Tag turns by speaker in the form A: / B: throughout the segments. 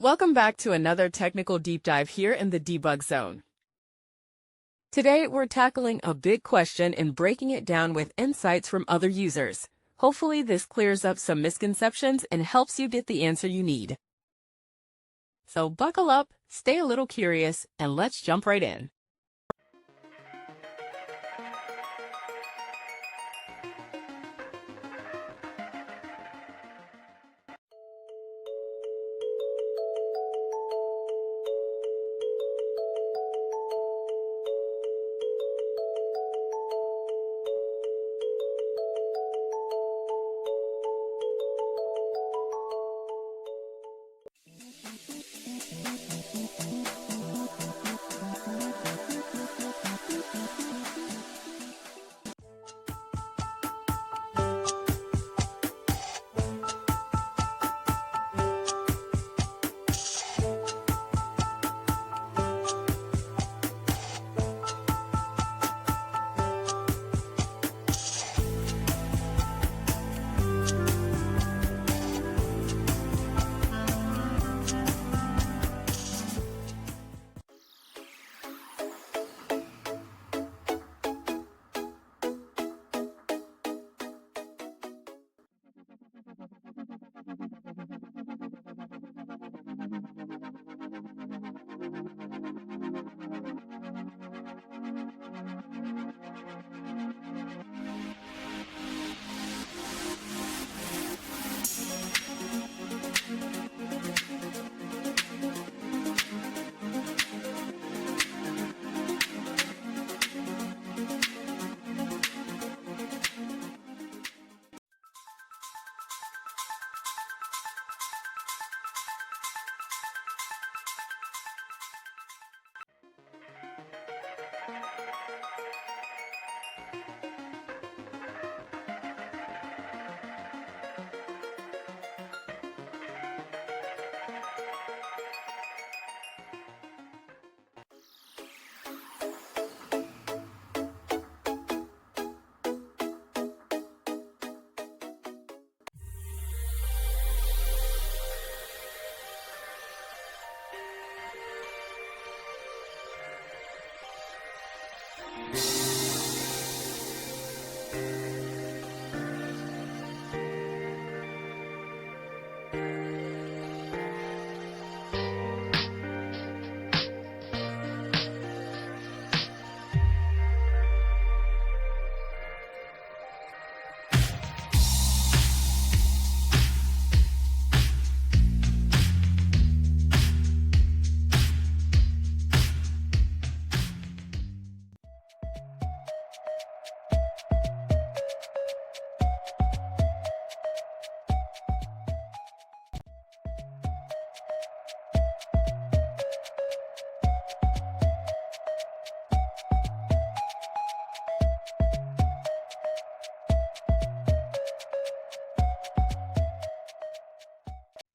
A: Welcome back to another technical deep dive here in the debug zone. Today, we're tackling a big question and breaking it down with insights from other users. Hopefully, this clears up some misconceptions and helps you get the answer you need. So buckle up, stay a little curious, and let's jump right in.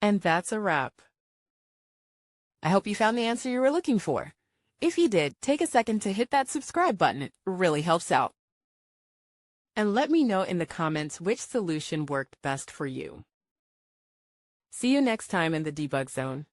A: And that's a wrap. I hope you found the answer you were looking for. If you did, take a second to hit that subscribe button. It really helps out. And let me know in the comments which solution worked best for you. See you next time in the debug zone.